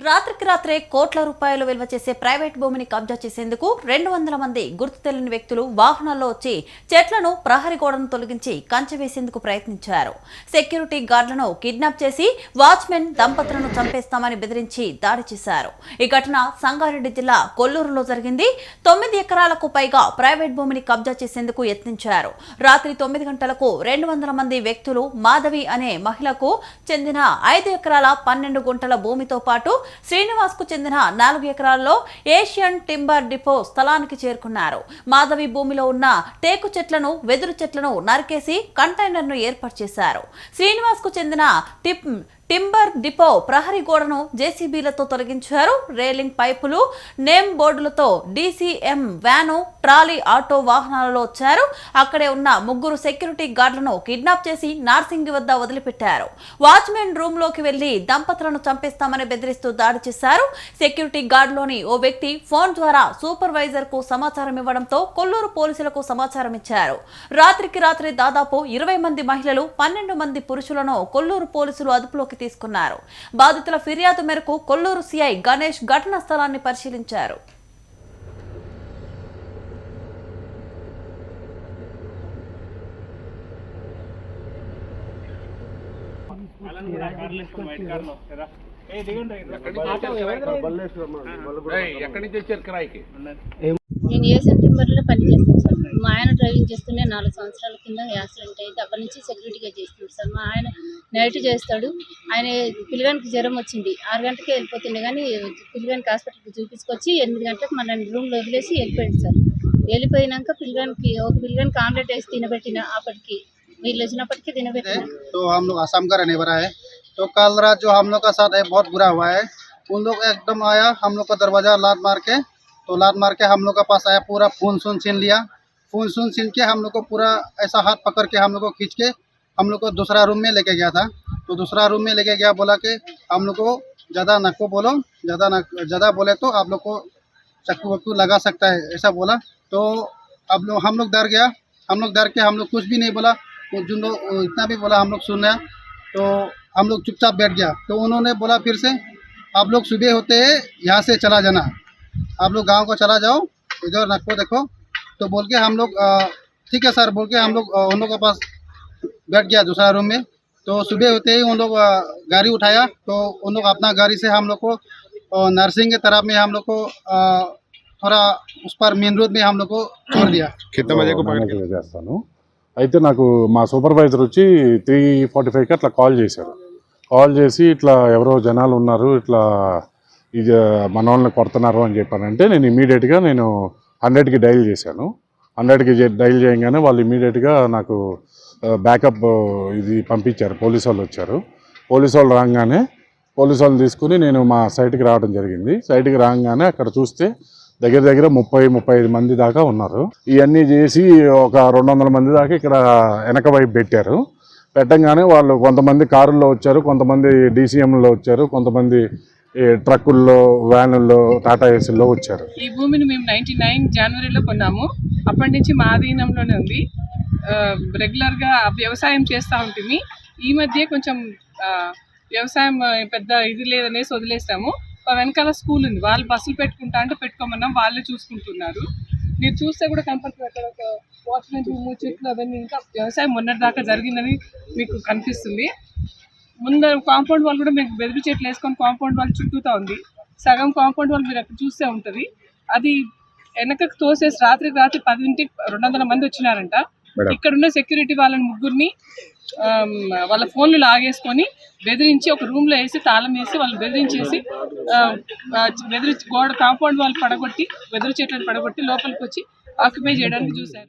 రాత్రికి రాత్రే కోట్ల రూపాయలు విలువ చేసే ప్రైవేట్ భూమిని కబ్జా చేసేందుకు 200 మంది గుర్తు తెలియని వ్యక్తులు వాహనాల్లో వచ్చి చెట్లను ప్రహరీ గోడను తొలగించి కంచె వేసేందుకు ప్రయత్నించారు. సెక్యూరిటీ గార్డులను కిడ్నాప్ చేసి వాచ్మెన్ దంపతులను చంపేస్తామని బెదిరించి దాడి చేశారు. ఈ ఘటన సంగారెడ్డి జిల్లా కొల్లూరులో జరిగింది. 9 ఎకరాలకు పైగా ప్రైవేట్ భూమిని కబ్జా చేసేందుకు యత్నించారు. రాత్రి 9 గంటలకు 200 మంది వ్యక్తులు మాధవి అనే మహిళకు చెందిన 5 ఎకరాల 12 గుంటల భూమితో పాటు శ్రీనివాస్ కు చెందిన 4 ఎకరాల్లో ఏషియన్ టింబర్ డిపో స్థలానికి చేరుకున్నారు. మాధవి భూమిలో ఉన్న టేకు చెట్లను, వెదురు చెట్లను నరికేసి కంటైనర్ ను ఏర్పాటు చేశారు. శ్రీనివాస్ కు చెందిన టింబర్ డిపో ప్రహరీ గోడను జేసీబీలతో తొలగించారు. రేలింగ్ పైపులు, నేమ్ బోర్డులతో డీసీఎం వ్యాను, ట్రాలీ, ఆటో వాహనాలలో వచ్చారు. అక్కడే ఉన్న 3 సెక్యూరిటీ గార్డులను కిడ్నాప్ చేసి నార్సింగి వద్ద వదిలిపెట్టారు. వాచ్మెన్ రూమ్ లోకి వెళ్లి దంపతులను చంపేస్తామని బెదిరిస్తూ దాడి చేశారు. సెక్యూరిటీ గార్డులోని ఓ వ్యక్తి ఫోన్ ద్వారా సూపర్వైజర్ కు సమాచారం ఇవ్వడంతో కొల్లూరు పోలీసులకు సమాచారం ఇచ్చారు. రాత్రికి రాత్రి దాదాపు 20 మంది మహిళలు, 12 మంది పురుషులను కొల్లూరు పోలీసులు అదుపులోకి తీసుకున్నారు. బాధితుల ఫిర్యాదు మేరకు కొల్లూరు సిఐ గణేష్ ఘటనా స్థలాన్ని పరిశీలించారు. నేను ఏషియన్ టింబర్లో పనిచేస్తాను సార్. మా ఆయన డ్రైవింగ్ చేస్తూనే 4 సంవత్సరాల కింద యాక్సిడెంట్ అయితే అప్పటి నుంచి సెక్యూరిటీగా చేస్తున్నాడు సార్. మా ఆయన నైట్ చేస్తాడు. ఆయన పిల్లగానికి జ్వరం వచ్చింది, 6 గంటలకే వెళ్ళిపోతుండే, కానీ పిల్లగానికి హాస్పిటల్కి చూపించుకొచ్చి 8 గంటలకు మన రూమ్లో వదిలేసి వెళ్ళిపోయాడు సార్. వెళ్ళిపోయినాక ఒక పిల్లగానికి ఆమ్లెట్ వేసి తినబెట్టిన, అప్పటికి వీళ్ళు వచ్చినప్పటికీ తినబెట్టిన. तो हम लोग असम का रहने वाला है। तो कल रात जो हम लोग का साथ है बहुत बुरा हुआ है। उन लोग एकदम आया, हम लोग का दरवाजा लात मार के, तो लात मार के हम लोग का पास आया, पूरा फोन छीन लिया। फोन छीन के हम लोग को पूरा ऐसा हाथ पकड़ के हम लोग को खींच के हम लोग को दूसरा रूम में लेके गया था। तो दूसरा रूम में लेके गया, बोला कि हम लोग को ज़्यादा नको बोलो, ज़्यादा बोले तो आप लोग को चक्कू वक्कू लगा सकता है, ऐसा बोला। तो अब हम लोग डर गया। हम लोग डर के हम लोग कुछ भी नहीं बोला। तो जो लोग इतना भी बोला हम लोग सुना, तो हम लोग चुपचाप बैठ गया। तो उन्होंने बोला फिर से आप लोग सुबह होते हैं यहाँ से चला जाना, आप लोग गांव को चला जाओ, इधर नको देखो। तो बोल के हम लोग ठीक है सर बोल के हम लोग उन लोग के पास बैठ गया दूसरा रूम में। तो सुबह होते ही उन लोग गाड़ी उठाया। तो उन लोग अपना गाड़ी से हम लोग को नर्सिंग के तरफ में हम लोग को थोड़ा उस पर मेन रोड में हम लोग को छोड़ दिया। कितना बजे को చేస్తాను అయితే నాకు మా సూపర్వైజర్ వచ్చి 3:45కి అట్లా కాల్ చేశారు. కాల్ చేసి ఇట్లా ఎవరో జనాలు ఉన్నారు, ఇట్లా ఇది మన వాళ్ళని కొడుతున్నారు అని చెప్పానంటే నేను ఇమీడియట్గా 100కి డైల్ చేశాను. 100కి డైల్ చేయగానే వాళ్ళు ఇమీడియట్గా నాకు బ్యాకప్ ఇది పంపించారు. పోలీసు వాళ్ళు వచ్చారు. పోలీసు వాళ్ళు రాగానే పోలీసు వాళ్ళు తీసుకుని నేను మా సైట్కి రావడం జరిగింది. సైట్కి రాగానే అక్కడ చూస్తే దగ్గర 30-35 మంది దాకా ఉన్నారు. ఇవన్నీ చేసి ఒక 200 మంది దాకా ఇక్కడ వెనక వైపు పెట్టారు. పెట్టంగానే వాళ్ళు కొంతమంది కారుల్లో వచ్చారు, కొంతమంది డీసీఎంలో వచ్చారు, కొంతమంది ట్రక్కుల్లో, వ్యానుల్లో, టాటా ఏసీల్లో వచ్చారు. ఈ భూమిని మేము 99 జనవరిలో కొన్నాము. అప్పటి నుంచి మా అధీనంలోనే ఉంది. రెగ్యులర్గా వ్యవసాయం చేస్తూ ఉంటుంది. ఈ మధ్య కొంచెం వ్యవసాయం పెద్ద ఇది లేదనేసి వదిలేస్తాము. వెనకాల స్కూల్ ఉంది, వాళ్ళు బస్సులు పెట్టుకుంటా అంటే పెట్టుకోమన్నాం, వాళ్ళే చూసుకుంటున్నారు. మీరు చూస్తే కూడా కనపడుతుంది అక్కడ ఒక వాచ్మెన్ రూమ్, చెట్లు అవన్నీ. ఇంకా వ్యవసాయం మొన్నటి దాకా జరిగిందని మీకు కనిపిస్తుంది. ముందర కాంపౌండ్ వాళ్ళు కూడా మీకు బెదిరి చెట్లు వేసుకొని కాంపౌండ్ వాళ్ళు చుట్టూతా ఉంది. సగం కాంపౌండ్ వాళ్ళు మీరు అక్కడ చూస్తే ఉంటుంది. అది వెనకకు తోసేసి రాత్రికి రాత్రి 10ంటికి 200 మంది వచ్చినారంట. ఇక్కడున్న సెక్యూరిటీ వాళ్ళని 3గురిని వాళ్ళ ఫోన్లు లాగేసుకొని బెదిరించి ఒక రూమ్లో వేసి తాళం వేసి వాళ్ళు బెదిరించేసి కాంపౌండ్ వాళ్ళు పడగొట్టి, వెదురు చెట్లను పడగొట్టి లోపలికి వచ్చి ఆక్యుపై చేయడానికి చూశారు.